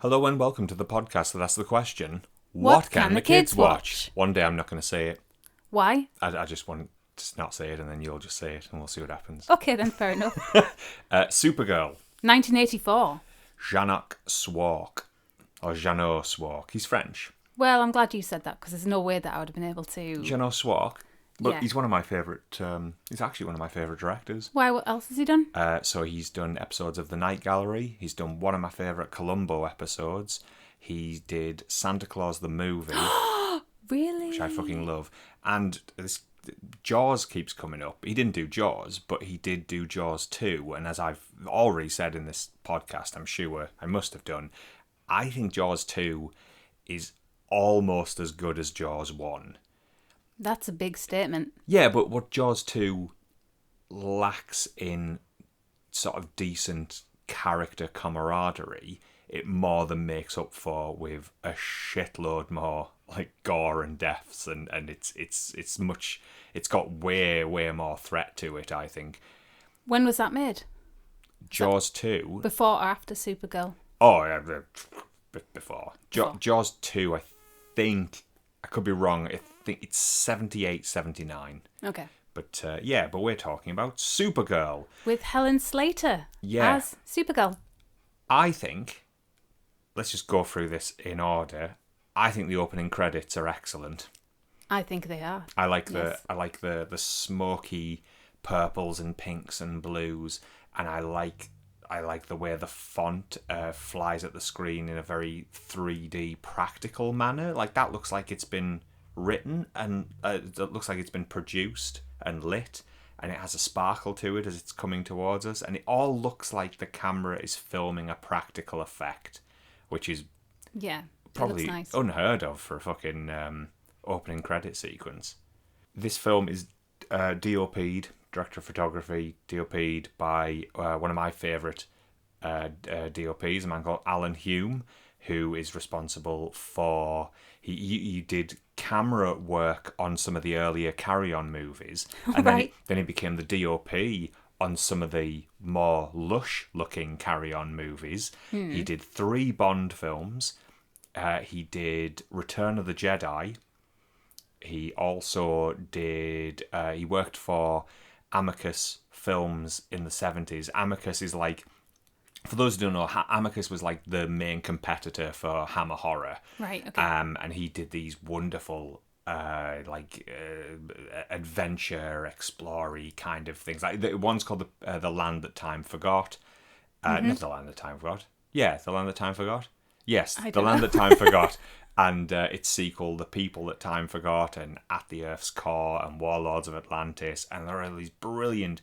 Hello and welcome to the podcast that asks the question, What can the kids watch? One day I'm not going to say it. Why? I just want to not say it and then you'll just say it and we'll see what happens. Okay, then fair enough. Supergirl. 1984. Jeannot Swark. Or Jeannot Swark. He's French. Well, I'm glad you said that because there's no way that I would have been able to. Jeannot Swark. But Yeah. he's one of my favourite, he's actually one of my favourite directors. Why, what else has he done? So he's done episodes of The Night Gallery. He's done one of my favourite Columbo episodes. He did Santa Claus the movie. Really? Which I fucking love. And this Jaws keeps coming up. He didn't do Jaws, but he did do Jaws 2. And as I've already said in this podcast, I'm sure I must have done, I think Jaws 2 is almost as good as Jaws 1. That's a big statement. Yeah, but what Jaws 2 lacks in sort of decent character camaraderie, it more than makes up for with a shitload more like gore and deaths, and it's got way more threat to it, I think. When was that made? Jaws 2. Before or after Supergirl? Oh yeah, before. Before. Jaws 2, I think, I could be wrong, I think it's 78, 79. Okay. But but we're talking about Supergirl. With Helen Slater as Supergirl. I think, let's just go through this in order. I think the opening credits are excellent. I think they are. I like Yes. the smoky purples and pinks and blues, and I like the way the font flies at the screen in a very 3D practical manner. Like, that looks like it's been written and it looks like it's been produced and lit, and it has a sparkle to it as it's coming towards us, and it all looks like the camera is filming a practical effect, which is Yeah. probably it looks nice. unheard of for a fucking opening credit sequence. This film is DOP'd, director of photography, DOP'd by one of my favourite DOPs, a man called Alan Hume, who is responsible for... He did camera work on some of the earlier Carry On movies, and Right. then he became the DOP on some of the more lush-looking Carry On movies. He did 3 Bond films. He did Return of the Jedi. He also did... he worked for Amicus Films in the 70s. Amicus is like... For those who don't know, Amicus was like the main competitor for Hammer Horror. Right, okay. And he did these wonderful... adventure, explorer-y kind of things. Like one's called the Land That Time Forgot. Not the Land That Time Forgot. Yeah, the Land That Time Forgot. Yes, I the don't Land know. That Time Forgot. And its sequel, The People That Time Forgot, and At the Earth's Core, and Warlords of Atlantis. And there are these brilliant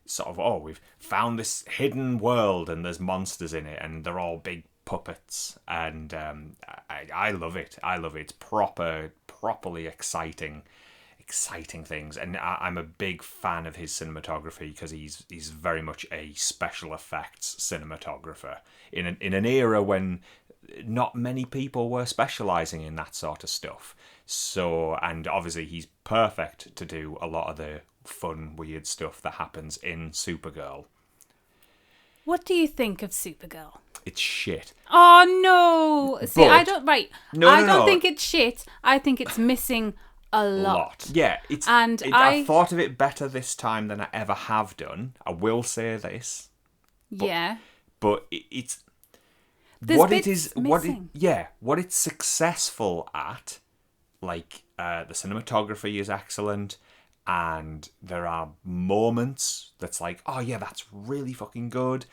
sort of, we've found this hidden world and there's monsters in it, and they're all big puppets. And I love it. I love it. It's properly exciting things, and I'm a big fan of his cinematography because he's very much a special effects cinematographer in an era when not many people were specializing in that sort of stuff. So, and obviously he's perfect to do a lot of the fun, weird stuff that happens in Supergirl. What do you think of Supergirl? It's shit. Oh, no. See, I But- don't... Right. No, I no, don't no. think it's shit. I think it's missing a lot. Yeah, it's. And I thought of it better this time than I ever have done. I will say this, Yeah. but it's There's what it bits is. missing. What it's successful at. Like the cinematography is excellent, and there are moments that's like, oh yeah, that's really fucking good.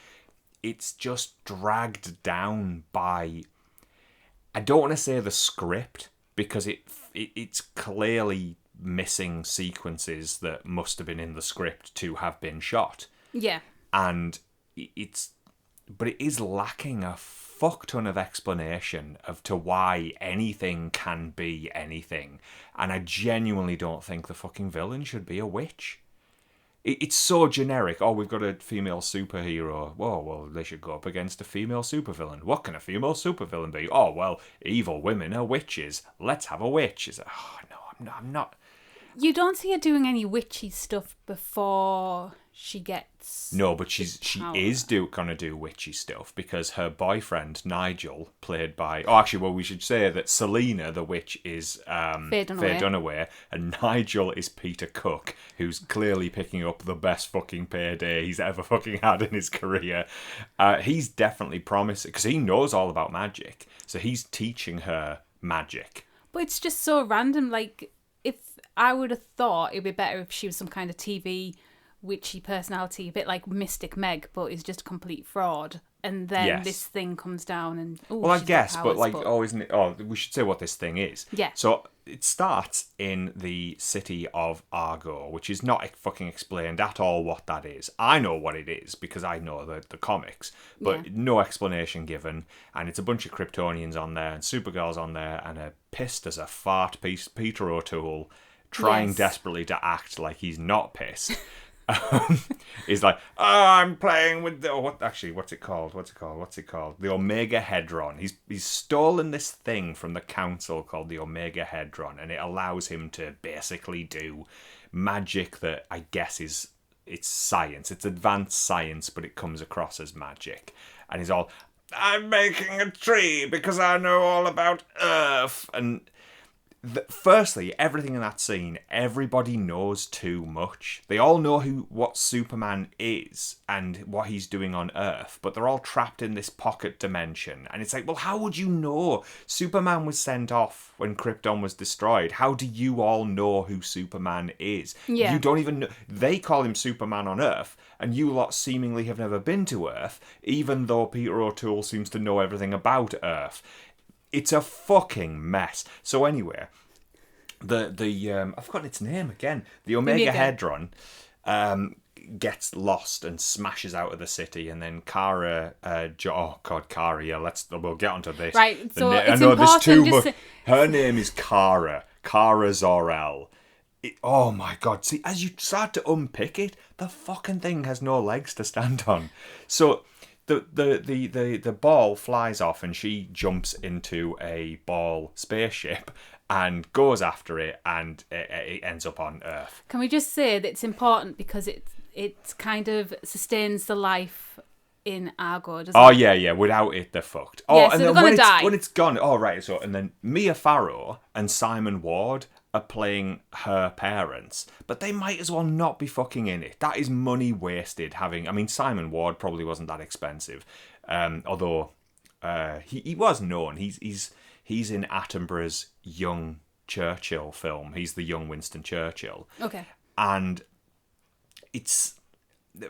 It's just dragged down by... I don't want to say the script, because it's clearly missing sequences that must have been in the script to have been shot. Yeah. And but it is lacking a fuck ton of explanation of to why anything can be anything. And I genuinely don't think the fucking villain should be a witch. It's so generic. Oh, we've got a female superhero. Whoa, well, they should go up against a female supervillain. What can a female supervillain be? Oh, well, evil women are witches. Let's have a witch. It's like, oh, no, I'm not. You don't see her doing any witchy stuff before she gets... No, but she power. is gonna do witchy stuff because her boyfriend Nigel, played by we should say that Selena the witch is Faye Dunaway, and Nigel is Peter Cook, who's clearly picking up the best fucking payday he's ever fucking had in his career. He's definitely promising because he knows all about magic, so he's teaching her magic. But it's just so random. Like, if I would have thought it'd be better if she was some kind of TV witchy personality, a bit like Mystic Meg, but is just a complete fraud. And then this thing comes down and... Well, I guess, isn't it... Oh, we should say what this thing is. Yeah. So, it starts in the city of Argo, which is not fucking explained at all what that is. I know what it is, because I know the comics, but no explanation given, and it's a bunch of Kryptonians on there, and SuperGirl's on there, and a pissed as a fart Peter O'Toole, trying desperately to act like he's not pissed. He's like, I'm playing with the what's it called? The Omega Hedron. He's stolen this thing from the council called the Omega Hedron, and it allows him to basically do magic that I guess it's science. It's advanced science, but it comes across as magic. And he's all, I'm making a tree because I know all about Earth. And firstly, everything in that scene, everybody knows too much. They all know what Superman is and what he's doing on Earth, but they're all trapped in this pocket dimension. And it's like, well, how would you know? Superman was sent off when Krypton was destroyed. How do you all know who Superman is? Yeah. You don't even know. They call him Superman on Earth, and you lot seemingly have never been to Earth, even though Peter O'Toole seems to know everything about Earth. It's a fucking mess. So anyway, the I've forgotten its name again. The Omega Hedron gets lost and smashes out of the city, and then Kara, Kara. Yeah, we'll get onto this. Right. So it's I know important. there's too much. Her name is Kara Zor-El. Oh my god! See, as you start to unpick it, the fucking thing has no legs to stand on. So the ball flies off, and she jumps into a ball spaceship and goes after it, and it ends up on Earth. Can we just say that it's important because it kind of sustains the life in Argo, doesn't it? Yeah. Without it, they're fucked. Yeah, so and they're gonna die when it's gone. Oh, right. So and then Mia Farrow and Simon Ward are playing her parents, but they might as well not be fucking in it. That is money wasted having... I mean, Simon Ward probably wasn't that expensive, although he was known. He's in Attenborough's Young Churchill film. He's the young Winston Churchill. Okay. And it's...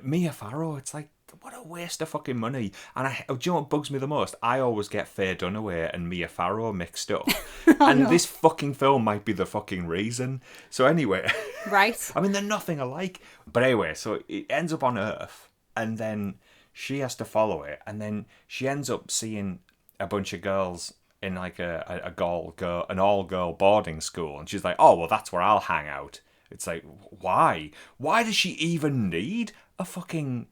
Mia Farrow, it's like, what a waste of fucking money. And do you know what bugs me the most? I always get Faye Dunaway and Mia Farrow mixed up. This fucking film might be the fucking reason. So anyway. Right. I mean, they're nothing alike. But anyway, so it ends up on Earth, and then she has to follow it, and then she ends up seeing a bunch of girls in like an all-girl boarding school. And she's like, oh, well, that's where I'll hang out. It's like, why? Why does she even need a fucking...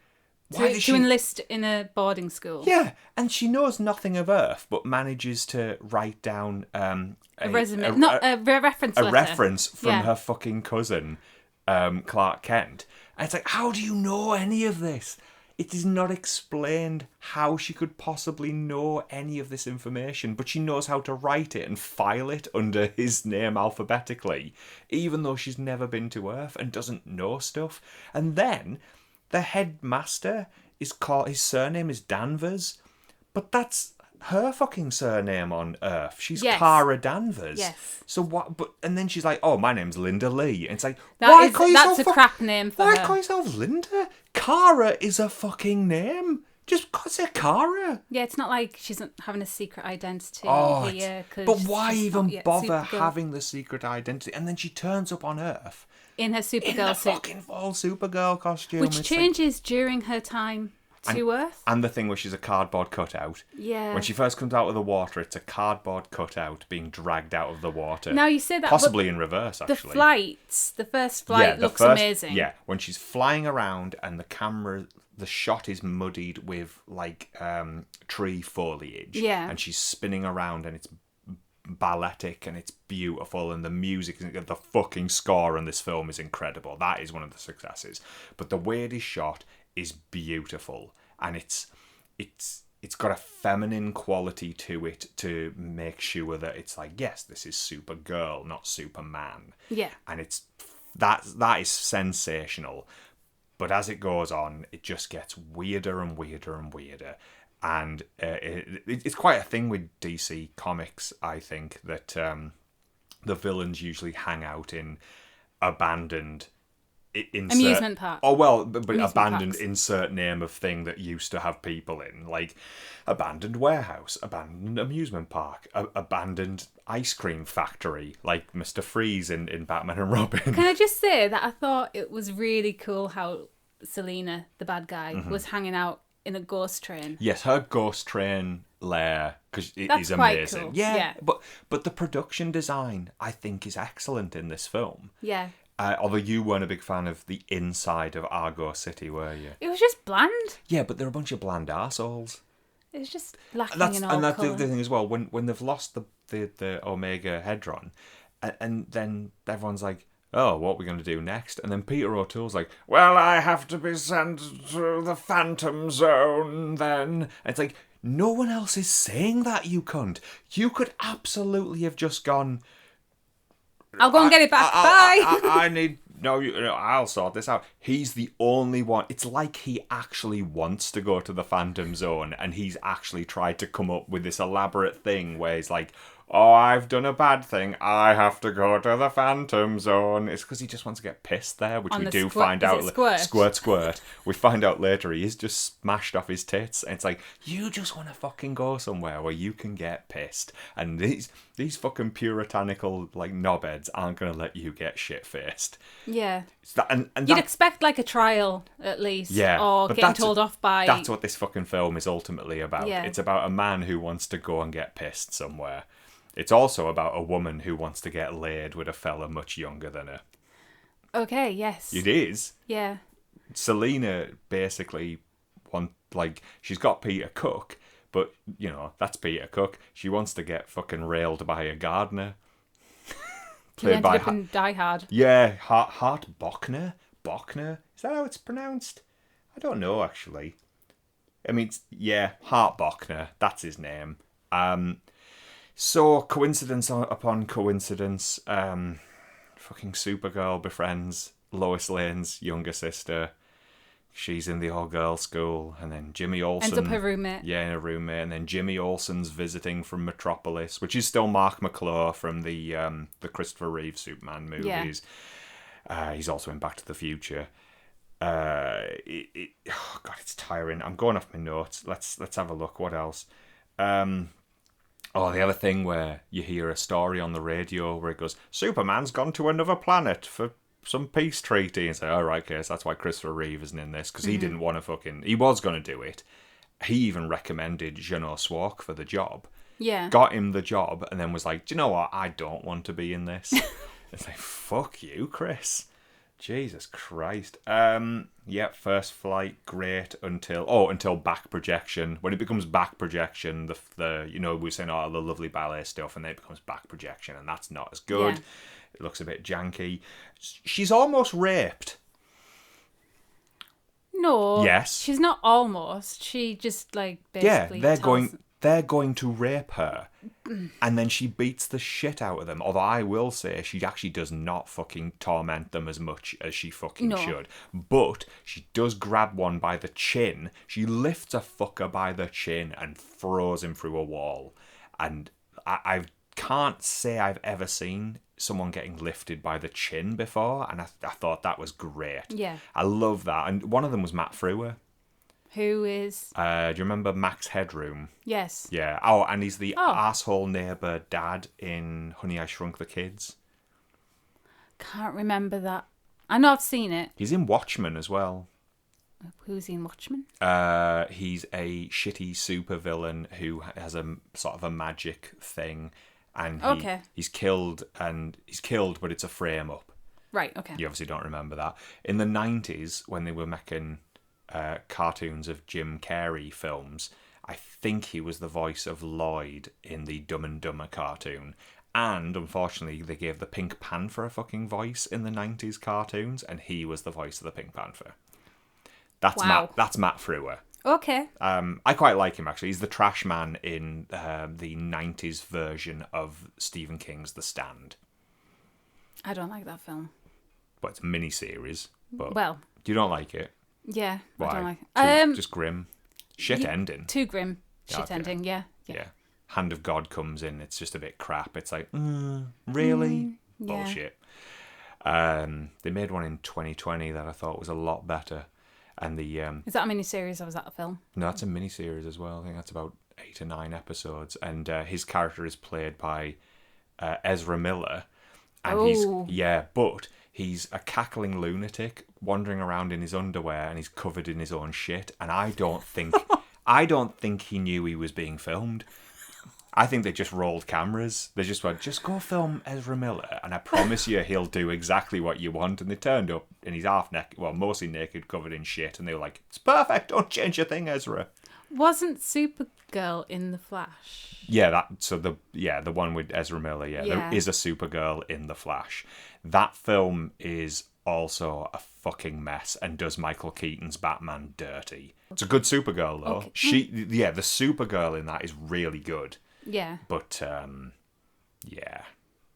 To enlist in a boarding school. Yeah, and she knows nothing of Earth, but manages to write down a resume, a reference letter. A reference from her fucking cousin, Clark Kent. And it's like, how do you know any of this? It is not explained how she could possibly know any of this information, but she knows how to write it and file it under his name alphabetically, even though she's never been to Earth and doesn't know stuff. And then the headmaster his surname is Danvers, but that's her fucking surname on Earth. She's Kara Danvers. Yes. So what? But and then she's like, "Oh, my name's Linda Lee." And it's like, that's a crap name for her. Why call yourself Linda? Kara is a fucking name. Just say Kara. Yeah, it's not like she's not having a secret identity here. But why even bother having the secret identity? And then she turns up on Earth in her SuperGirl suit, fucking full SuperGirl costume, which changes during her time to Earth. And the thing where she's a cardboard cutout. Yeah. When she first comes out of the water, it's a cardboard cutout being dragged out of the water. Now you say that, possibly in reverse, actually. The first flight looks amazing. Yeah, when she's flying around and the shot is muddied with like tree foliage. Yeah. And she's spinning around and it's balletic and it's beautiful, and the music, the fucking score on this film is incredible. That is one of the successes. But the way it is shot is beautiful, and it's got a feminine quality to it to make sure that it's like, yes, this is Supergirl, not Superman. Yeah. And that is sensational. But as it goes on, it just gets weirder and weirder and weirder. And it's quite a thing with DC Comics, I think, that the villains usually hang out in abandoned amusement park. Oh, well, but abandoned parks. insert name of thing that used to have people in, like abandoned warehouse, abandoned amusement park, abandoned ice cream factory, like Mr. Freeze in Batman and Robin. Can I just say that I thought it was really cool how Selena, the bad guy, was hanging out in a ghost train. Yes, her ghost train lair, because it That's is quite amazing. cool. Yeah, but the production design, I think, is excellent in this film. Yeah. Although you weren't a big fan of the inside of Argo City, were you? It was just bland. Yeah, but they're a bunch of bland arseholes. It was just lacking That's in all the colour. other thing as well. When they've lost the Omega Hedron, and then everyone's like, oh, what are we going to do next? And then Peter O'Toole's like, well, I have to be sent to the Phantom Zone then. And it's like, no one else is saying that, you cunt. You could absolutely have just gone, I'll go and get it back. Bye. I need... No, I'll sort this out. He's the only one. It's like he actually wants to go to the Phantom Zone, and he's actually tried to come up with this elaborate thing where he's like, oh, I've done a bad thing, I have to go to the Phantom Zone. It's because he just wants to get pissed there, which On we the do squirt- find is out. it squirt? Squirt. We find out later he is just smashed off his tits, and it's like, you just want to fucking go somewhere where you can get pissed, and these fucking puritanical like knobheads aren't going to let you get shit-faced. Yeah. And You'd expect like a trial at least. Yeah, Or but getting that's- told off by... That's what this fucking film is ultimately about. Yeah. It's about a man who wants to go and get pissed somewhere. It's also about a woman who wants to get laid with a fella much younger than her. Okay, yes. It is. Yeah. Selena basically she's got Peter Cook, but that's Peter Cook. She wants to get fucking railed by a gardener. He ended up in Die Hard. Yeah, Hart Bochner. Bochner? Is that how it's pronounced? I don't know, actually. I mean, Hart Bochner. That's his name. So, coincidence upon coincidence, fucking Supergirl befriends Lois Lane's younger sister. She's in the all-girl school, and then Jimmy Olsen... Ends up her roommate. Yeah, a roommate, and then Jimmy Olsen's visiting from Metropolis, which is still Mark McClure from the Christopher Reeve Superman movies. Yeah. He's also in Back to the Future. Oh God, it's tiring. I'm going off my notes. Let's have a look. What else? The other thing where you hear a story on the radio where it goes, Superman's gone to another planet for some peace treaty. And say, all right, okay, so that's why Christopher Reeve isn't in this, because he didn't want to he was going to do it. He even recommended Jeannot Swalk for the job. Yeah. Got him the job, and then was like, do you know what? I don't want to be in this. It's like, fuck you, Chris. Jesus Christ. First flight, great until back projection. When it becomes back projection, the we're saying all the lovely ballet stuff, and then it becomes back projection, and that's not as good. Yeah. It looks a bit janky. She's almost raped. No. Yes. She's not almost. She just basically they're going to rape her. And then she beats the shit out of them. Although I will say she actually does not fucking torment them as much as she fucking should. But she does grab one by the chin. She lifts a fucker by the chin and throws him through a wall. And I can't say I've ever seen someone getting lifted by the chin before. And I thought that was great. Yeah. I love that. And one of them was Matt Frewer. Who is... do you remember Max Headroom? Yes. Yeah. Oh, and he's the asshole neighbour dad in Honey, I Shrunk the Kids. Can't remember that. I know I've seen it. He's in Watchmen as well. Who's in Watchmen? He's a shitty supervillain who has a sort of a magic thing, and he's killed, but it's a frame up. Right. Okay. You obviously don't remember that. In the 90s, when they were making cartoons of Jim Carrey films, I think he was the voice of Lloyd in the Dumb and Dumber cartoon. And, unfortunately, they gave the Pink Panther a fucking voice in the 90s cartoons, and he was the voice of the Pink Panther. That's Wow. That's Matt Frewer. Okay. I quite like him, actually. He's the trash man in the 90s version of Stephen King's The Stand. I don't like that film. But it's a mini-series. But Well, you don't like it? yeah. Why? I don't like it. Just grim. Shit ending. Too grim. Shit Okay. ending, yeah. Hand of God comes in, it's just a bit crap. It's like, really? Yeah. Bullshit. They made one in 2020 that I thought was a lot better. And the Is that a mini-series or was that a film? no, that's a miniseries as well. I think that's about 8 or 9 episodes. And his character is played by Ezra Miller. And but he's a cackling lunatic wandering around in his underwear and he's covered in his own shit. And I don't think he knew he was being filmed. I think they just rolled cameras. They just went, just go film Ezra Miller, and I promise you he'll do exactly what you want. And they turned up, and he's half naked, well, mostly naked, covered in shit, and they were like, it's perfect, don't change a thing, Ezra. Wasn't Supergirl in The Flash? Yeah, the one with Ezra Miller, there is a Supergirl in The Flash. That film is also a fucking mess and does Michael Keaton's Batman dirty. It's a good Supergirl, though. Okay. The Supergirl in that is really good. Yeah. But,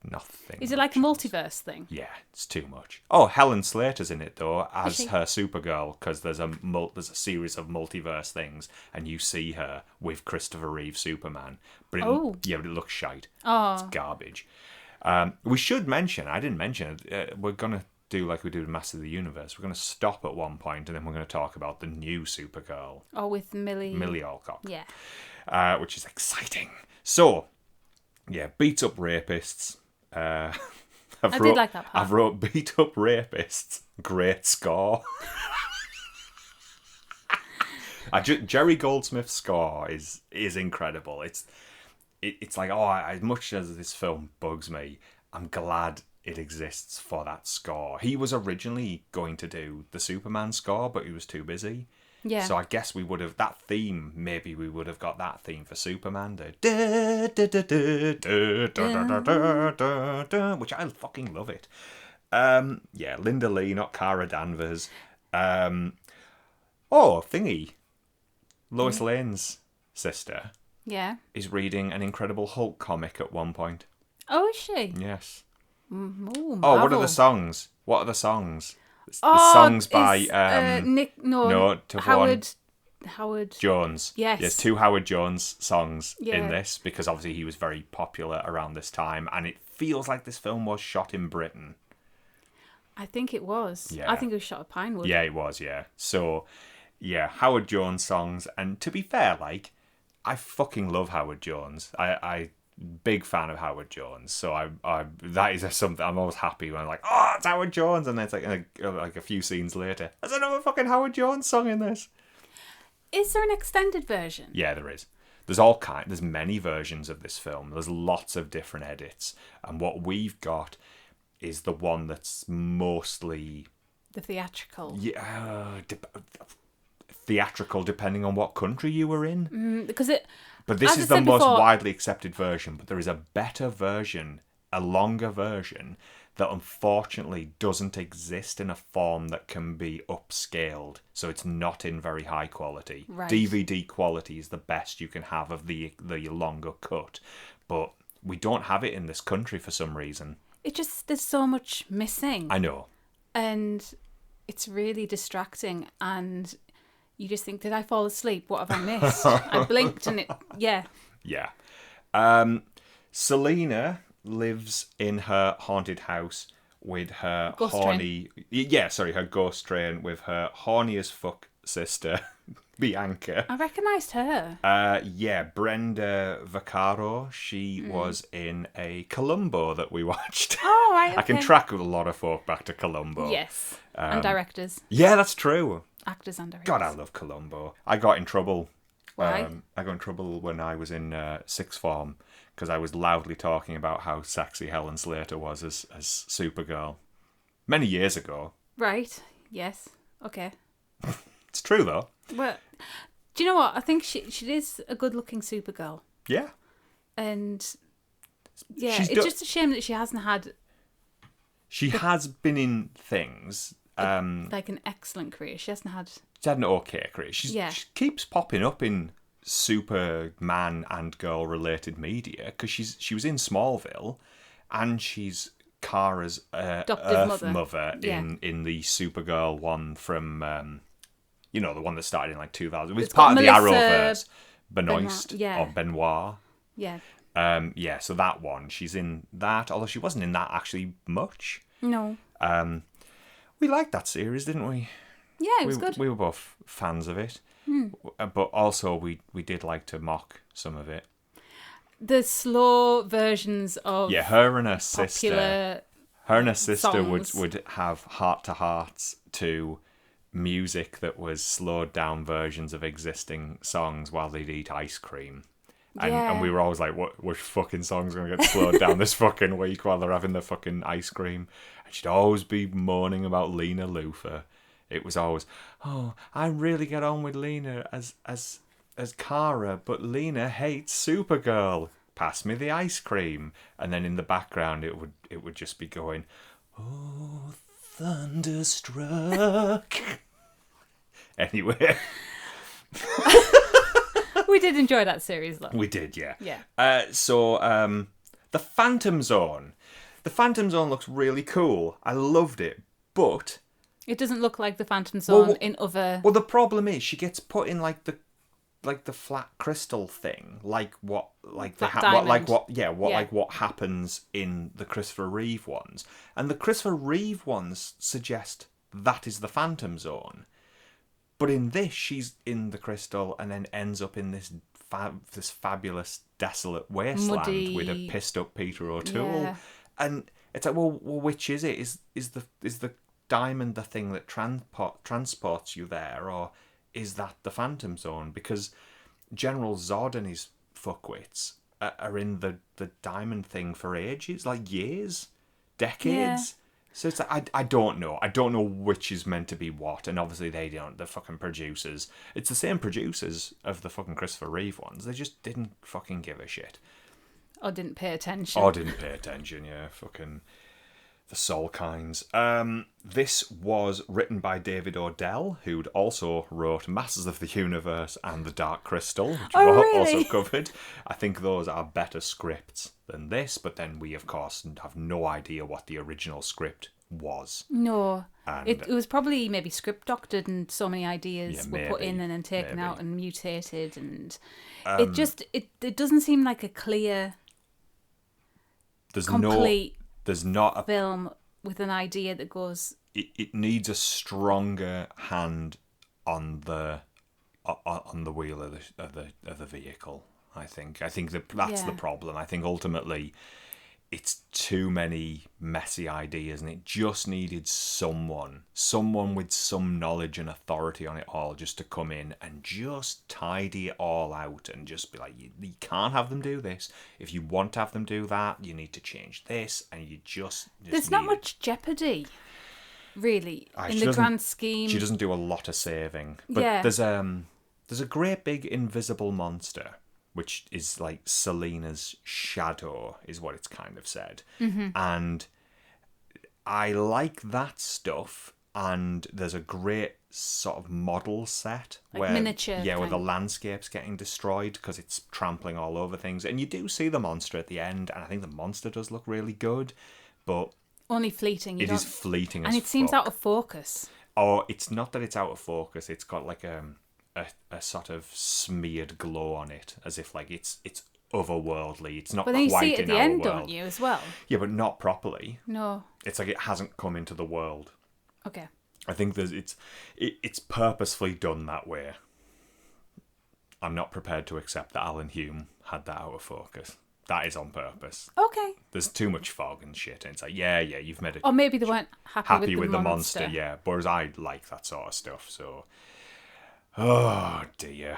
nothing. Is it like a multiverse thing? Yeah, it's too much. Oh, Helen Slater's in it, though, as she? her Supergirl, because there's a series of multiverse things, and you see her with Christopher Reeve Superman. But but it looks shite. Oh. It's garbage. We should mention, I didn't mention it, we're going to do like we do with Master of the Universe. We're going to stop at one point, and then we're going to talk about the new Supergirl. Oh, with Millie Alcock. Yeah. Which is exciting. So, beats up rapists. I did like that part. I've wrote beat up rapists. Great score. Jerry Goldsmith's score is incredible. It's like, as much as this film bugs me, I'm glad it exists for that score. He was originally going to do the Superman score, but he was too busy. Yeah. So I guess we would have got that theme for Superman. Which I fucking love it. Linda Lee, not Cara Danvers. Lois Lane's sister is reading an Incredible Hulk comic at one point. Oh, is she? Yes. Ooh, what are the songs? The songs by Howard Jones. Yes. There's 2 Howard Jones songs in this, because obviously he was very popular around this time, and it feels like this film was shot in Britain. I think it was. Yeah. I think it was shot at Pinewood. Yeah, it was, yeah. So, Howard Jones songs, and to be fair, like, I fucking love Howard Jones. I big fan of Howard Jones, so I that is something I'm always happy when I'm like, oh, it's Howard Jones, and then it's like a few scenes later, there's another fucking Howard Jones song in this. Is there an extended version? Yeah, there is. There's many versions of this film. There's lots of different edits, and what we've got is the one that's mostly the theatrical. Theatrical, depending on what country you were in. But this is the most widely accepted version. But there is a better version, a longer version, that unfortunately doesn't exist in a form that can be upscaled. So it's not in very high quality. Right. DVD quality is the best you can have of the longer cut. But we don't have it in this country for some reason. There's so much missing. I know. And it's really distracting, and you just think, did I fall asleep? What have I missed? I blinked and Yeah. Selena lives in her haunted house with her ghost her ghost train with her horny as fuck sister, Bianca. I recognised her. Brenda Vaccaro. She was in a Columbo that we watched. Oh, right, okay. I can track a lot of folk back to Columbo. Yes, and directors. Yeah, that's true. Actors and directors. God, I love Columbo. I got in trouble. Why? I got in trouble when I was in sixth form because I was loudly talking about how sexy Helen Slater was as Supergirl. Many years ago. Right. Yes. Okay. It's true, though. Well, Do you know what? I think she is a good-looking Supergirl. Yeah. And yeah, She's it's just a shame that she hasn't had She has been in things. like an excellent career. She hasn't had. She had an okay career. She keeps popping up in Superman and girl related media because she was in Smallville, and she's Kara's Adoptive mother in the Supergirl one from the one that started in like 2000. It was part of the Arrowverse. Benoit. Yeah. So that one, she's in that, although she wasn't in that actually much. No. We liked that series, didn't we? Yeah, it was good. We were both fans of it. But also we did like to mock some of it. The slow versions of her and her sister. Her and her sister songs. would have heart-to-hearts to music that was slowed down versions of existing songs while they'd eat ice cream. And we were always like, which fucking song's going to get slowed down this fucking week while they're having the fucking ice cream? And she'd always be moaning about Lena Luthor. It was always, I really get on with Lena as Kara, but Lena hates Supergirl. Pass me the ice cream. And then in the background it would just be going, oh, thunderstruck. Anyway. We did enjoy that series, though. We did, yeah. Yeah. The Phantom Zone. The Phantom Zone looks really cool. I loved it, but it doesn't look like the Phantom Zone in other. Well, the problem is she gets put in like the flat crystal thing, like what happens in the Christopher Reeve ones, and the Christopher Reeve ones suggest that is the Phantom Zone. But in this, she's in the crystal and then ends up in this fabulous, desolate wasteland with a pissed-up Peter O'Toole. Yeah. And it's like, well, which is it? Is the diamond the thing that transports you there, or is that the Phantom Zone? Because General Zod and his fuckwits are in the diamond thing for ages, like years, decades. Yeah. So it's like, I don't know. I don't know which is meant to be what, and obviously they don't. The fucking producers. It's the same producers of the fucking Christopher Reeve ones. They just didn't fucking give a shit. Or didn't pay attention. Yeah. Fucking the soul kinds. This was written by David Odell, who'd also wrote Masters of the Universe and The Dark Crystal, which we've also covered. I think those are better scripts than this, but then we, of course, have no idea what the original script was. No. It was probably maybe script doctored, and so many ideas were put in and then taken out and mutated, and it doesn't seem like a clear, complete there's not a film with an idea that goes. It needs a stronger hand on the wheel of the vehicle. I think that's the problem. I think ultimately it's too many messy ideas, and it just needed someone with some knowledge and authority on it all just to come in and just tidy it all out and just be like, you can't have them do this. If you want to have them do that, you need to change this, and you just there's not much jeopardy, really, in the grand scheme. She doesn't do a lot of saving, but there's a great big invisible monster, which is like Selena's shadow, is what it's kind of said. Mm-hmm. And I like that stuff. And there's a great sort of model set like where miniature, where the landscape's getting destroyed because it's trampling all over things. And you do see the monster at the end, and I think the monster does look really good, but only fleeting. It is fleeting, and it seems out of focus. Oh, it's not that it's out of focus. It's got like a sort of smeared glow on it, as if like it's otherworldly. It's not. But then quite you see it at the end, world. Don't you, as well? Yeah, but not properly. No. It's like it hasn't come into the world. Okay. I think it's purposefully done that way. I'm not prepared to accept that Alan Hume had that out of focus. That is on purpose. Okay. There's too much fog and shit, and it's like, yeah, you've made it. Or maybe they weren't happy with the monster. Yeah. Whereas I like that sort of stuff, so. Oh dear.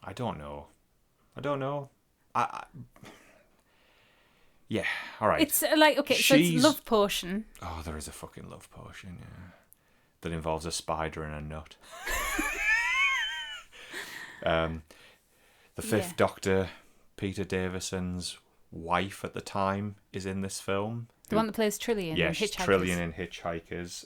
I don't know. Yeah, alright. It's like, okay, so it's love potion. Oh, there is a fucking love potion, yeah. That involves a spider and a nut. The Fifth Doctor, Peter Davison's wife at the time, is in this film. The one that plays Trillian in she's Hitchhikers. Trillian in Hitchhikers.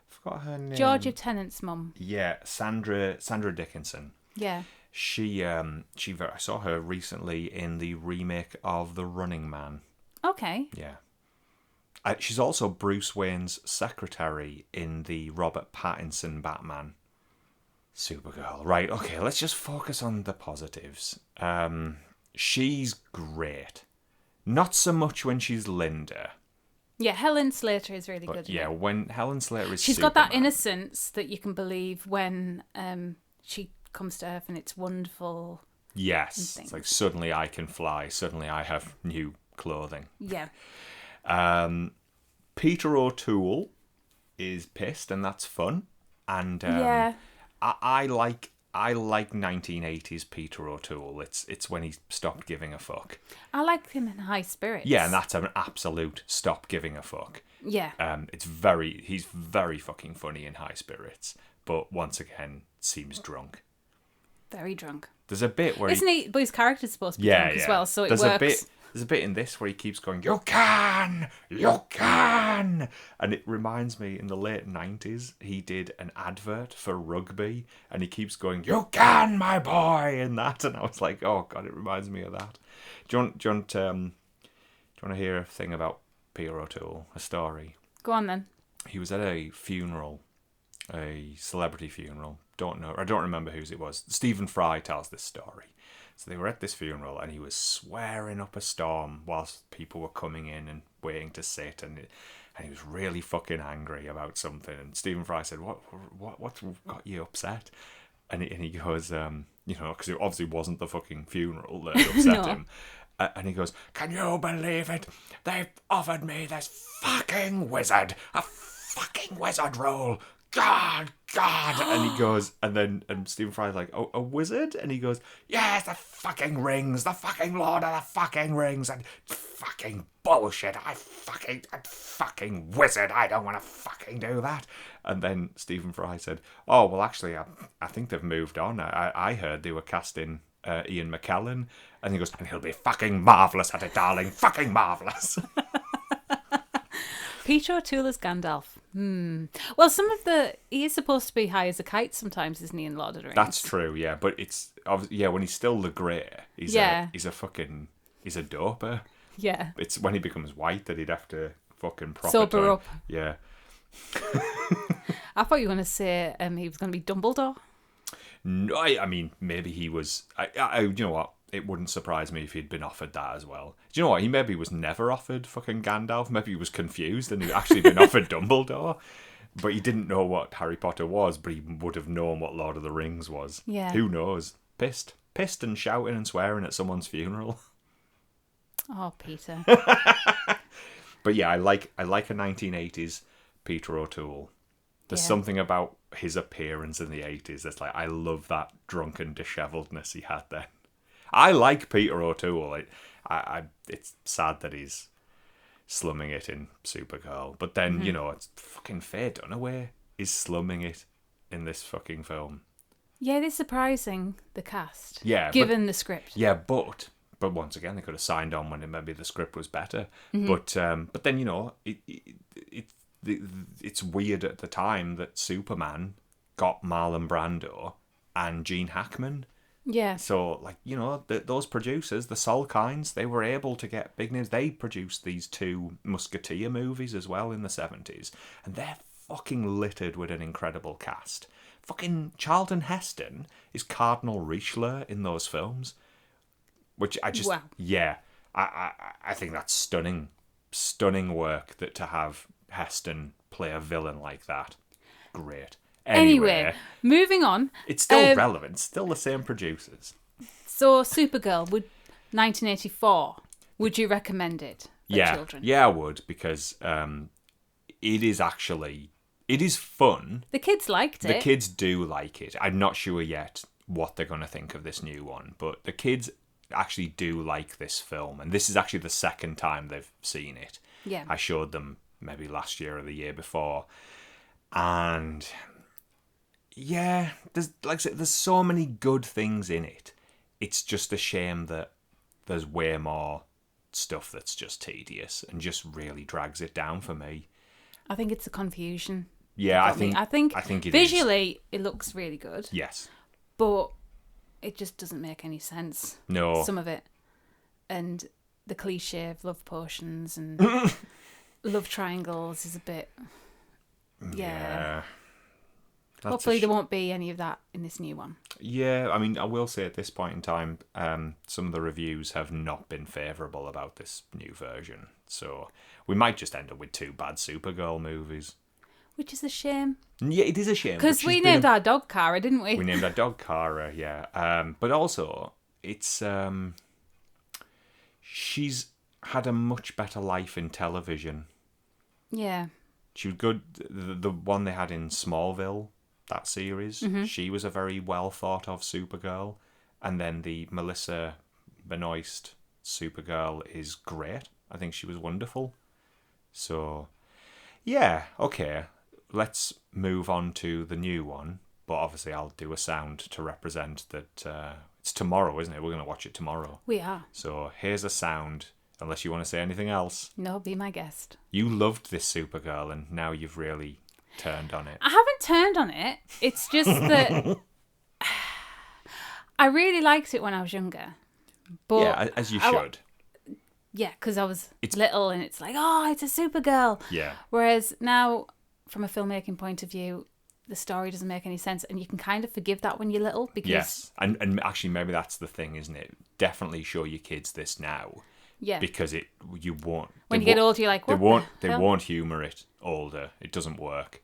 Forgot her name. Georgia Tennant's mum. Yeah, Sandra Dickinson. Yeah. I saw her recently in the remake of The Running Man. Okay. Yeah. She's also Bruce Wayne's secretary in the Robert Pattinson Batman. Supergirl. Right, okay, let's just focus on the positives. She's great. Not so much when she's Linda. Yeah, Helen Slater is really good. Yeah, when Helen Slater is She's Superman. got that innocence that you can believe when she comes to Earth and it's wonderful. Yes, it's like suddenly I can fly. Suddenly I have new clothing. Yeah. Peter O'Toole is pissed, and that's fun. And I like 1980s Peter O'Toole. It's when he stopped giving a fuck. I like him in High Spirits. Yeah, and that's an absolute stop giving a fuck. Yeah. He's very fucking funny in High Spirits, but once again seems drunk. Very drunk. There's a bit where isn't he? But his character's supposed to be drunk as well, so it works. There's a bit in this where he keeps going, you can! And it reminds me, in the late 90s, he did an advert for rugby, and he keeps going, you can, my boy, in that. And I was like, oh, God, it reminds me of that. Do you want to hear a thing about Peter O'Toole, a story? Go on, then. He was at a funeral, a celebrity funeral. I don't remember whose it was. Stephen Fry tells this story. So they were at this funeral, and he was swearing up a storm whilst people were coming in and waiting to sit, and he was really fucking angry about something. And Stephen Fry said, "What's got you upset?" And he goes, because it obviously wasn't the fucking funeral that upset him. And he goes, "Can you believe it? They've offered me this fucking wizard, a fucking wizard role. God. And he goes, and Stephen Fry's like, oh, a wizard? And he goes, yes, the fucking rings, the fucking Lord of the fucking rings, and fucking bullshit. I fucking wizard. I don't want to fucking do that. And then Stephen Fry said, oh, well, actually, I think they've moved on. I heard they were casting Ian McKellen. And he goes, and he'll be fucking marvellous at it, darling. Fucking marvellous. Peter O'Toole as Gandalf. Well, he is supposed to be high as a kite sometimes, isn't he, in Lord of the Rings? That's true, yeah. But it's when he's still the grey, he's a doper. Yeah. It's when he becomes white that he'd have to fucking proper sober up. Yeah. I thought you were going to say he was going to be Dumbledore. No, I mean maybe he was. You know what? It wouldn't surprise me if he'd been offered that as well. Do you know what? He maybe was never offered fucking Gandalf. Maybe he was confused and he'd actually been offered Dumbledore. But he didn't know what Harry Potter was, but he would have known what Lord of the Rings was. Yeah. Who knows? Pissed and shouting and swearing at someone's funeral. Oh, Peter. But yeah, I like a 1980s Peter O'Toole. There's something about his appearance in the 80s that's like, I love that drunken disheveledness he had then. I like Peter O'Toole. It's sad that he's slumming it in Supergirl. But then, it's fucking Faye Dunaway is slumming it in this fucking film. Yeah, it is surprising, the cast. Yeah. Given the script. Yeah, but once again, they could have signed on when maybe the script was better. Mm-hmm. But then, it's weird at the time that Superman got Marlon Brando and Gene Hackman. Yeah. So, those producers, the Salkinds, they were able to get big names. They produced these 2 Musketeer movies as well in the 70s. And they're fucking littered with an incredible cast. Fucking Charlton Heston is Cardinal Richelieu in those films. Which I just... Wow. Yeah. I think that's stunning. Stunning work that to have Heston play a villain like that. Great. Anyway, moving on. It's still relevant. Still the same producers. So, Supergirl, 1984. Would you recommend it for children? Yeah, I would, because it is fun. The kids liked it. The kids do like it. I'm not sure yet what they're going to think of this new one, but the kids actually do like this film, and this is actually the second time they've seen it. Yeah. I showed them maybe last year or the year before, and yeah, there's like I said, there's so many good things in it. It's just a shame that there's way more stuff that's just tedious and just really drags it down for me. I think it's the confusion. Yeah, I think it visually it looks really good. Yes. But it just doesn't make any sense. No. Some of it. And the cliche of love potions and love triangles is a bit... Yeah. Hopefully there won't be any of that in this new one. Yeah, I mean, I will say at this point in time, some of the reviews have not been favourable about this new version. So we might just end up with 2 bad Supergirl movies. Which is a shame. Yeah, it is a shame. Because we named our dog Kara, didn't we? We named our dog Kara, yeah. But also, it's... she's had a much better life in television. Yeah. She was good. The one they had in Smallville, that series, she was a very well thought of Supergirl. And then the Melissa Benoist Supergirl is great. I think she was wonderful. So, yeah, okay. Let's move on to the new one. But obviously I'll do a sound to represent that it's tomorrow, isn't it? We're going to watch it tomorrow. We are. So here's a sound, unless you want to say anything else. No, be my guest. You loved this Supergirl and now you've really turned on it. I haven't turned on it. It's just that I really liked it when I was younger. But yeah, as you should. Yeah, because I was little and it's like, oh, it's a Supergirl. Yeah. Whereas now, from a filmmaking point of view, the story doesn't make any sense, and you can kind of forgive that when you're little because yes, and actually maybe that's the thing, isn't it? Definitely show your kids this now. Yeah. Because you won't. When you get older, you're like, what they won't humour it older. It doesn't work.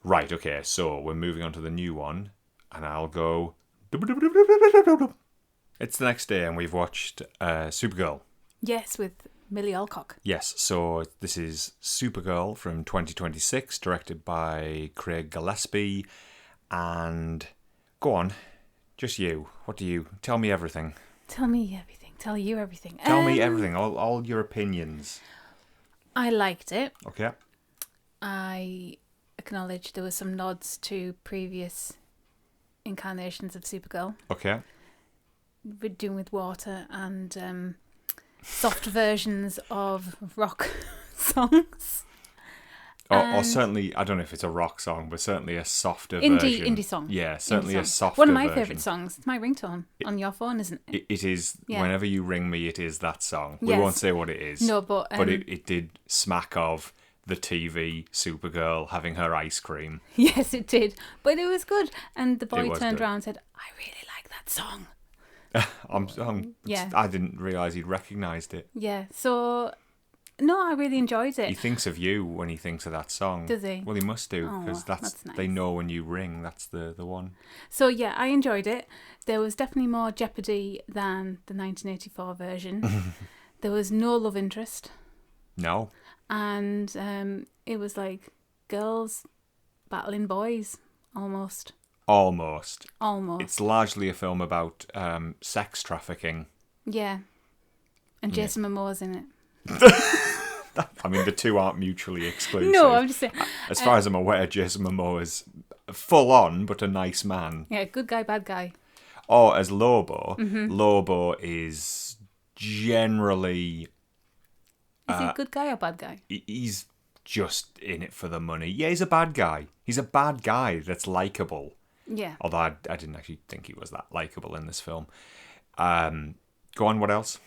Right. Okay. So we're moving on to the new one, and I'll go. It's the next day, and we've watched Supergirl. Yes, with Millie Alcock. Yes, so this is Supergirl from 2026, directed by Craig Gillespie. And go on, just you. What do you... Tell me everything. Tell me everything. Tell you everything. Tell me everything, all your opinions. I liked it. Okay. I acknowledge there were some nods to previous incarnations of Supergirl. Okay. We're doing with water and... soft versions of rock songs. Or certainly, I don't know if it's a rock song, but certainly a softer version. Indie song. Yeah, certainly a softer One of my version. favourite songs. It's my ringtone on your phone, isn't it? It is. Yeah. Whenever you ring me, it is that song. We Yes. won't say what it is. No, but it did smack of the TV Supergirl having her ice cream. Yes, it did. But it was good. And the boy turned good. around and said, I really like that song. I didn't realise he'd recognised it. Yeah, so... No, I really enjoyed it. He thinks of you when he thinks of that song. Does he? Well, he must do, Oh, because that's nice. they know when you ring, that's the one. So, yeah, I enjoyed it. There was definitely more jeopardy than the 1984 version. There was no love interest. No. And it was like girls battling boys, almost. Almost. Almost. It's largely a film about sex trafficking. Yeah. And Jason Momoa's in it. I mean, the two aren't mutually exclusive. No, I'm just saying. As far as I'm aware, Jason Momoa is full on, but a nice man. Yeah, good guy, bad guy. Or as Lobo, Lobo is generally... Is he a good guy or bad guy? He's just in it for the money. Yeah, he's a bad guy. He's a bad guy that's likeable. Yeah. Although I didn't actually think he was that likeable in this film. Go on, what else?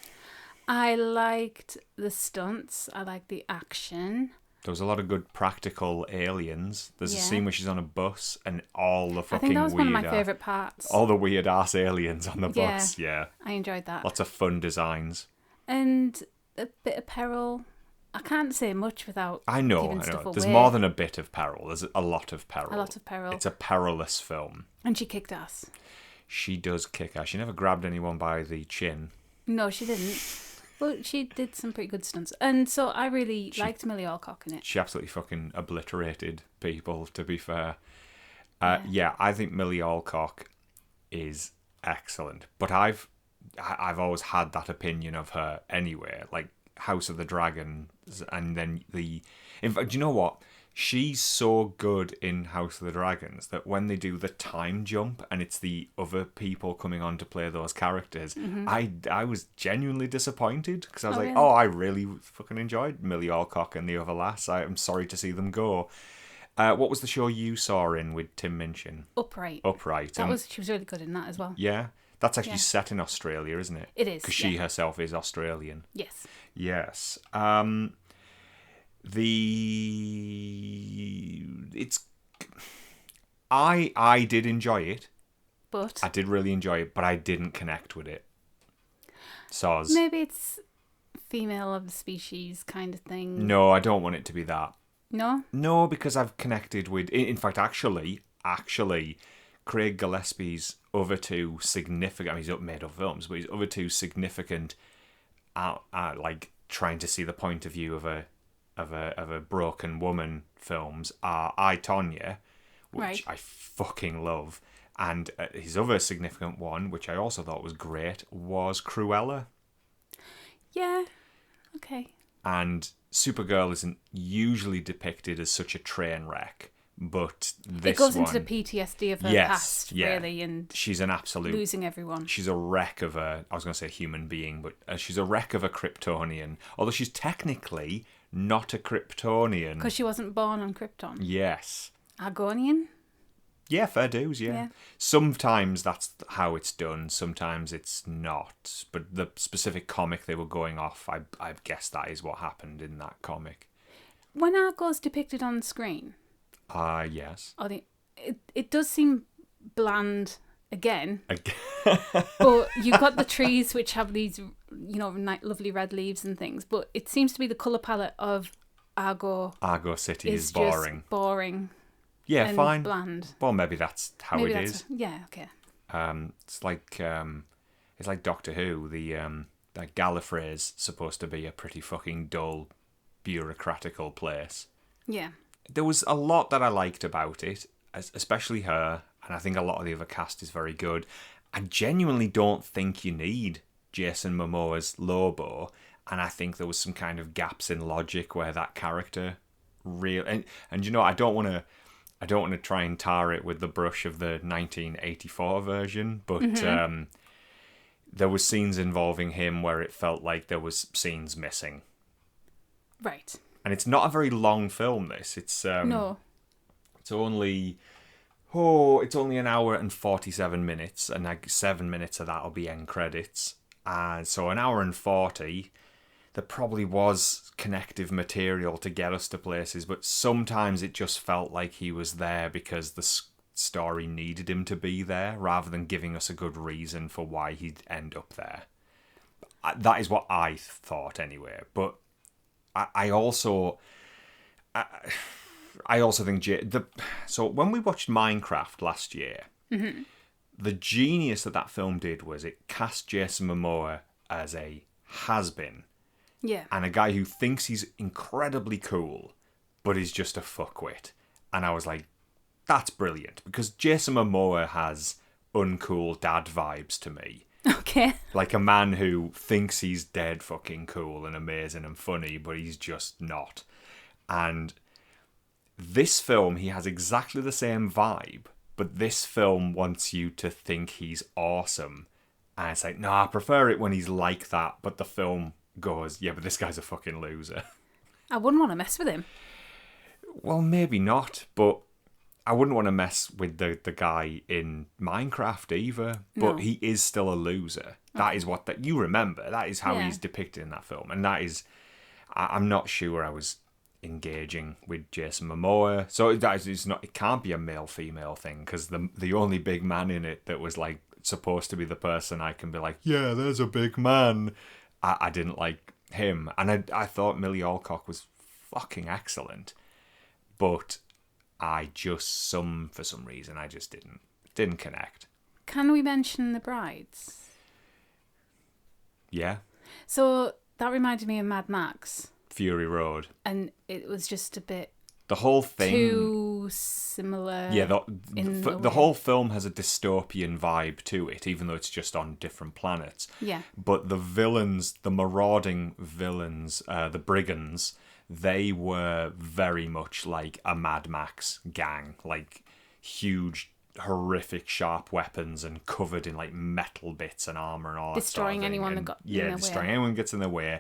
I liked the stunts. I liked the action. There was a lot of good practical aliens. There's a Yeah. scene where she's on a bus and all the fucking I think that was weird... one of my favourite parts. All the weird ass aliens on the Yeah. bus, yeah. I enjoyed that. Lots of fun designs. And a bit of peril. I can't say much without giving stuff away. There's more than a bit of peril. There's a lot of peril. A lot of peril. It's a perilous film. And she kicked ass. She does kick ass. She never grabbed anyone by the chin. No, she didn't. But she did some pretty good stunts. And so I really liked Millie Alcock in it. She absolutely fucking obliterated people, to be fair. Yeah, I think Millie Alcock is excellent. But I've always had that opinion of her anyway. Like House of the Dragon, and then in fact, do you know what? She's so good in House of the Dragons that when they do the time jump and it's the other people coming on to play those characters, I was genuinely disappointed because I was Really? I really fucking enjoyed Millie Alcock and the other lass. I'm sorry to see them go. What was the show you saw in with Tim Minchin? Upright. Upright. She was really good in that as well. Yeah. That's actually set in Australia, isn't it? It is. Because she herself is Australian. Yes. Yes. I did enjoy it. But I did really enjoy it, but I didn't connect with it. Soz. Maybe it's female of the species kind of thing. No, I don't want it to be that. No? No, because I've connected with... In fact, actually, Craig Gillespie's other two significant... I mean, he's made other films, but his other two significant... like, trying to see the point of view of a broken woman films are I, Tonya, which I fucking love, and his other significant one, which I also thought was great, was Cruella. Yeah. Okay. And Supergirl isn't usually depicted as such a train wreck, but this it goes one, into the PTSD of her past, really, and she's an absolute losing everyone. She's a wreck of I was going to say human being, but she's a wreck of a Kryptonian. Although she's technically not a Kryptonian because she wasn't born on Krypton. Yes. Argonian. Yeah, fair dues, yeah. Sometimes that's how it's done, sometimes it's not. But the specific comic they were going off, I guess that is what happened in that comic. When Argo's depicted on screen... yes. It does seem bland again. But you've got the trees which have these, lovely red leaves and things. But it seems to be the colour palette of Argo City is boring. Just boring. Yeah, and fine. Bland. Well, maybe that's how it is. Yeah, okay. It's like Doctor Who. That Gallifrey's supposed to be a pretty fucking dull, bureaucratical place. Yeah. There was a lot that I liked about it, especially her, and I think a lot of the other cast is very good. I genuinely don't think you need Jason Momoa's Lobo, and I think there was some kind of gaps in logic where that character and I don't want to try and tar it with the brush of the 1984 version, but there was scenes involving him where it felt like there was scenes missing. Right. And it's not a very long film, this. It's no. It's only an hour and 47 minutes, and like 7 minutes of that will be end credits. So an hour and 40, there probably was connective material to get us to places, but sometimes it just felt like he was there because the story needed him to be there, rather than giving us a good reason for why he'd end up there. That is what I thought anyway, but I also think so when we watched Minecraft last year, the genius that film did was it cast Jason Momoa as a has-been, and a guy who thinks he's incredibly cool, but is just a fuckwit. And I was like, that's brilliant, because Jason Momoa has uncool dad vibes to me. Okay. Like a man who thinks he's dead fucking cool and amazing and funny, but he's just not. And this film, he has exactly the same vibe, but this film wants you to think he's awesome. And it's like, no, I prefer it when he's like that, but the film goes, yeah, but this guy's a fucking loser. I wouldn't want to mess with him. Well, maybe not, but I wouldn't want to mess with the guy in Minecraft either, but he is still a loser. Okay. That is what you remember. That is how he's depicted in that film. And that is, I'm not sure I was engaging with Jason Momoa. So it can't be a male-female thing, because the only big man in it that was like supposed to be the person I can be like, yeah, there's a big man. I didn't like him. And I thought Millie Alcock was fucking excellent. But for some reason, I just didn't connect. Can we mention The Brides? Yeah. So that reminded me of Mad Max. Fury Road. And it was just a bit... The whole thing... too similar. Yeah, the whole film has a dystopian vibe to it, even though it's just on different planets. Yeah. But the villains, the marauding villains, the brigands, they were very much like a Mad Max gang, like huge, horrific, sharp weapons and covered in like metal bits and armor and all Destroying that sort of thing. anyone And, that got in their destroying way. anyone who gets in their way.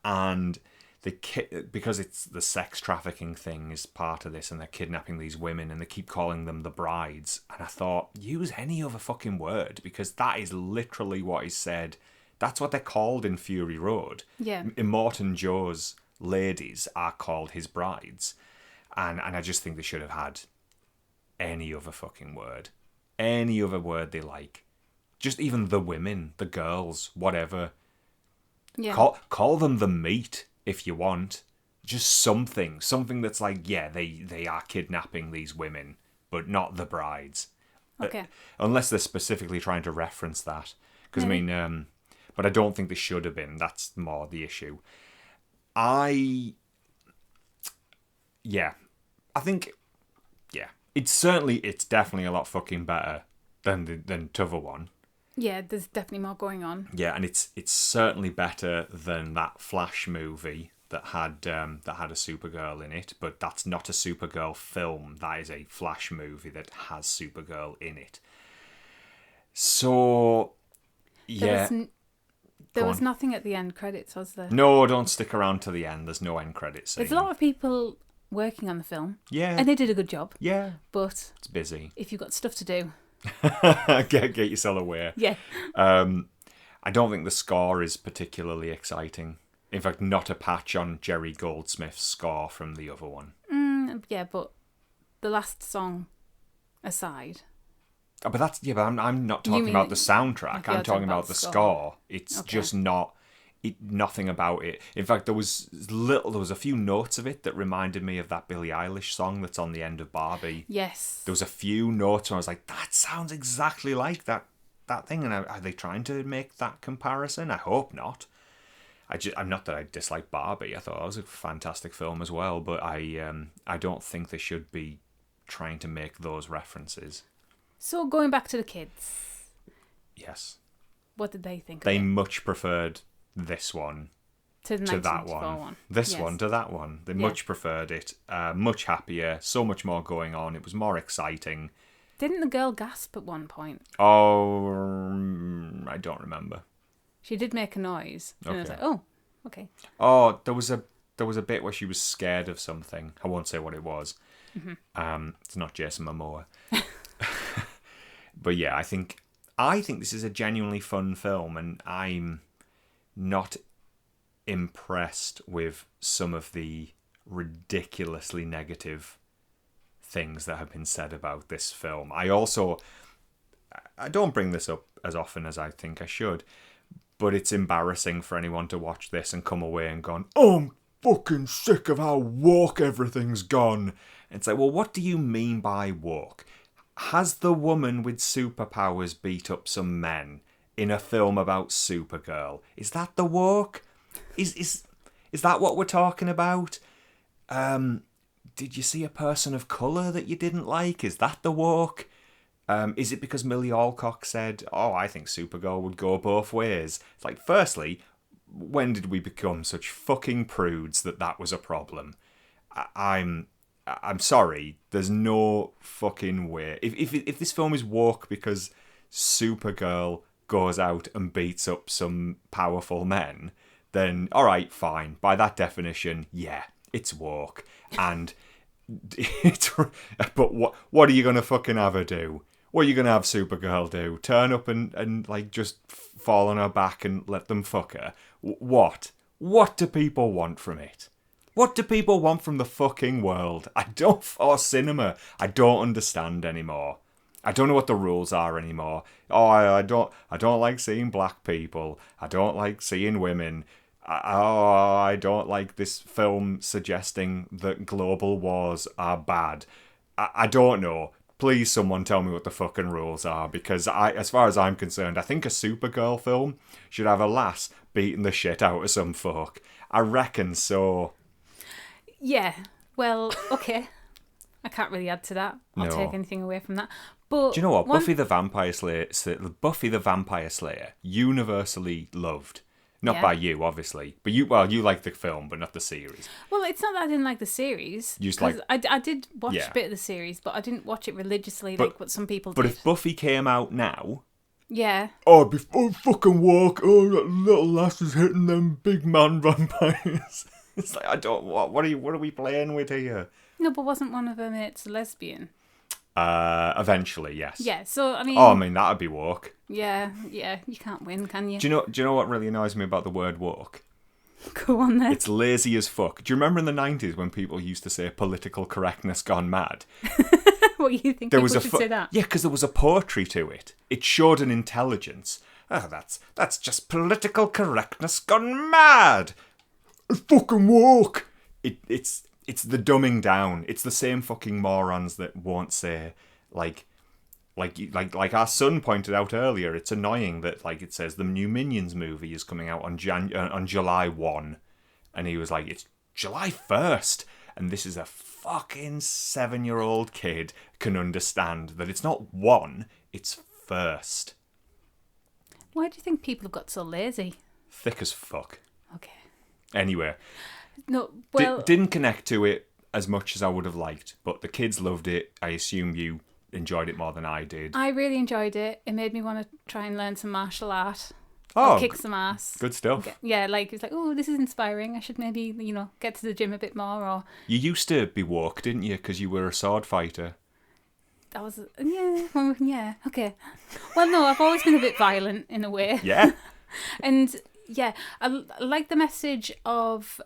And because it's the sex trafficking thing is part of this, and they're kidnapping these women, and they keep calling them the brides. And I thought, use any other fucking word, because that is literally what is said. That's what they're called in Fury Road. Yeah. Immortan Joe's ladies are called his brides, and I just think they should have had any other fucking word, any other word they like. Just even the women, the girls, whatever. Yeah. Call them the meat if you want. Just something that's like, yeah, they are kidnapping these women, but not the brides. Okay. Unless they're specifically trying to reference that. Because, I mean, but I don't think they should have been. That's more the issue. I think, it's definitely a lot fucking better than t'other one. Yeah, there's definitely more going on. Yeah, and it's certainly better than that Flash movie that had a Supergirl in it, but that's not a Supergirl film. That is a Flash movie that has Supergirl in it. So, yeah. There was nothing at the end credits, was there? No, don't stick around to the end. There's no end credits scene. There's a lot of people working on the film. Yeah. And they did a good job. Yeah. But it's busy. If you've got stuff to do. get yourself away. Yeah. I don't think the score is particularly exciting. In fact, not a patch on Jerry Goldsmith's score from the other one. Yeah, but the last song aside. Oh, but I'm not talking about the soundtrack. I'm talking about the score. It's just nothing about it. In fact, there was a few notes of it that reminded me of that Billie Eilish song that's on the end of Barbie. Yes. There was a few notes where I was like, that sounds exactly like that thing. And are they trying to make that comparison? I hope not. I'm not that I dislike Barbie. I thought it was a fantastic film as well, but I don't think they should be trying to make those references. So going back to the kids. Yes. What did they think? They much preferred this one to that one. This one to that one. They much preferred it. Much happier. So much more going on. It was more exciting. Didn't the girl gasp at one point? Oh, I don't remember. She did make a noise, and I was like, "Oh, okay." Oh, there was a bit where she was scared of something. I won't say what it was. Mm-hmm. It's not Jason Momoa. But yeah, I think this is a genuinely fun film, and I'm not impressed with some of the ridiculously negative things that have been said about this film. I don't bring this up as often as I think I should, but it's embarrassing for anyone to watch this and come away and go, "Oh, I'm fucking sick of how woke everything's gone." And it's like, well, what do you mean by woke? Has the woman with superpowers beat up some men in a film about Supergirl? Is that the woke? Is that what we're talking about? Did you see a person of colour that you didn't like? Is that the woke? Is it because Millie Alcock said, "Oh, I think Supergirl would go both ways"? It's like, firstly, when did we become such fucking prudes that was a problem? I'm sorry. There's no fucking way. If this film is woke because Supergirl goes out and beats up some powerful men, then all right, fine. By that definition, yeah, it's woke. And but what are you gonna fucking have her do? What are you gonna have Supergirl do? Turn up and like just fall on her back and let them fuck her? What? What do people want from it? What do people want from the fucking world? Or cinema. I don't understand anymore. I don't know what the rules are anymore. Oh, I don't like seeing black people. I don't like seeing women. I don't like this film suggesting that global wars are bad. I don't know. Please, someone tell me what the fucking rules are, because as far as I'm concerned, I think a Supergirl film should have a lass beating the shit out of some folk. I reckon so. Yeah, well, okay. I can't really add to that. I'll take anything away from that. But do you know what? Buffy the Vampire Slayer, universally loved. Not by you, obviously. But you like the film, but not the series. Well, it's not that I didn't like the series. You just like... I did watch a bit of the series, but I didn't watch it religiously like what some people did. But if Buffy came out now... Yeah. Oh, it'd be fucking walk. Oh, that little lass is hitting them big man vampires. It's like, I don't... What are we playing with here? No, but wasn't one of them it's lesbian? Eventually, yes. Yeah, so, I mean... Oh, I mean, that'd be woke. Yeah, you can't win, can you? Do you know what really annoys me about the word woke? Go on then. It's lazy as fuck. Do you remember in the 90s when people used to say political correctness gone mad? What, you think people should say that? Yeah, because there was a poetry to it. It showed an intelligence. Oh, that's just political correctness gone mad. It's fucking woke. It's the dumbing down. It's the same fucking morons that won't say like our son pointed out earlier. It's annoying that like it says the new Minions movie is coming out on July 1, and he was like, it's July 1st, and this is a fucking 7-year-old kid can understand that it's not 1, it's 1st. Why do you think people have got so lazy? Thick as fuck. Okay. Anyway. No, well... Didn't connect to it as much as I would have liked, but the kids loved it. I assume you enjoyed it more than I did. I really enjoyed it. It made me want to try and learn some martial art. Oh, kick some ass. Good stuff. Yeah, like, it's like, oh, this is inspiring. I should maybe, get to the gym a bit more. Or you used to be woke, didn't you? Because you were a sword fighter. That was, yeah, okay. Well, no, I've always been a bit violent in a way. Yeah. And... yeah, I like the message of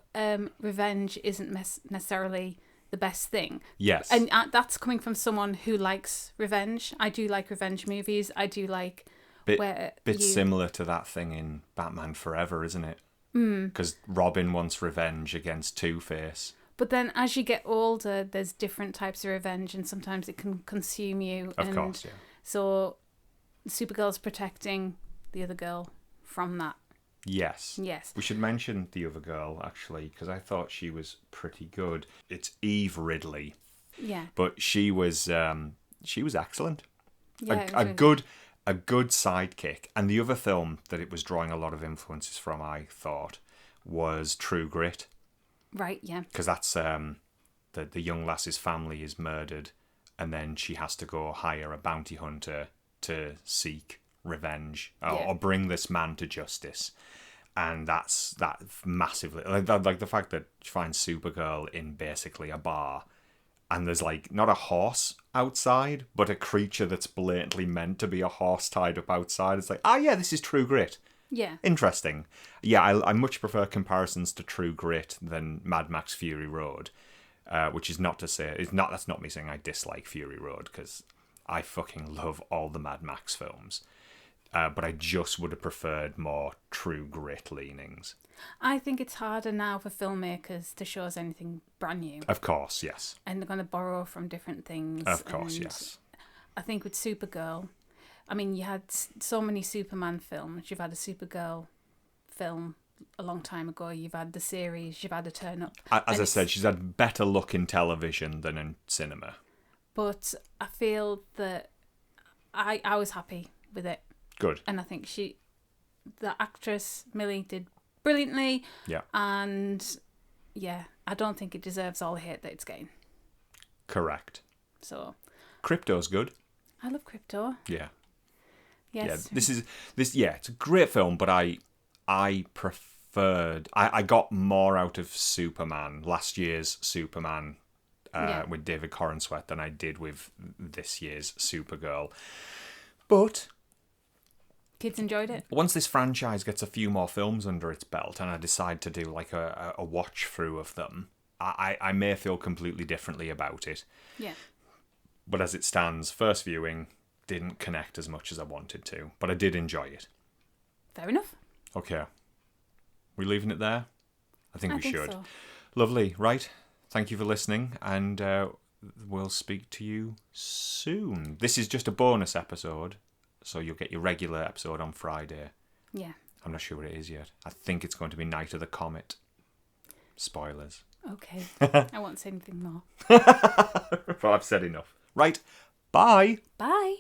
revenge isn't necessarily the best thing. Yes. And that's coming from someone who likes revenge. I do like revenge movies. I do like... Bit similar to that thing in Batman Forever, isn't it? Because Robin wants revenge against Two-Face. But then as you get older, there's different types of revenge, and sometimes it can consume you. Of course, yeah. So Supergirl's protecting the other girl from that. Yes. We should mention the other girl, actually, because I thought she was pretty good. It's Eve Ridley. Yeah. But she was excellent. Yeah, a good sidekick. And the other film that it was drawing a lot of influences from, I thought, was True Grit. Right, yeah. Because that's the young lass's family is murdered, and then she has to go hire a bounty hunter to seek revenge or bring this man to justice. And that massively, like the fact that she finds Supergirl in basically a bar, and there's like not a horse outside, but a creature that's blatantly meant to be a horse tied up outside. It's like, yeah, this is True Grit. Yeah. Interesting. Yeah, I much prefer comparisons to True Grit than Mad Max Fury Road, which is not to say that's not me saying I dislike Fury Road, because I fucking love all the Mad Max films. But I just would have preferred more True Grit leanings. I think it's harder now for filmmakers to show us anything brand new. Of course, yes. And they're going to borrow from different things. Of course, yes. I think with Supergirl, I mean, you had so many Superman films. You've had a Supergirl film a long time ago. You've had the series. You've had a Turn Up. As I said, she's had better look in television than in cinema. But I feel that I was happy with it. Good. And I think the actress, Millie, did brilliantly. Yeah. And, yeah, I don't think it deserves all the hate that it's getting. Correct. So. Crypto's good. I love Crypto. Yeah. Yes. Yeah, it's a great film, but I preferred... I got more out of Superman, last year's Superman, with David Corenswet than I did with this year's Supergirl. But... kids enjoyed it. Once this franchise gets a few more films under its belt and I decide to do like a watch through of them, I may feel completely differently about it. Yeah. But as it stands, first viewing didn't connect as much as I wanted to, but I did enjoy it. Fair enough. Okay. We leaving it there? I think we should. So. Lovely. Right. Thank you for listening, and we'll speak to you soon. This is just a bonus episode. So you'll get your regular episode on Friday. Yeah. I'm not sure what it is yet. I think it's going to be Night of the Comet. Spoilers. Okay. I won't say anything more. Well, I've said enough. Right. Bye. Bye.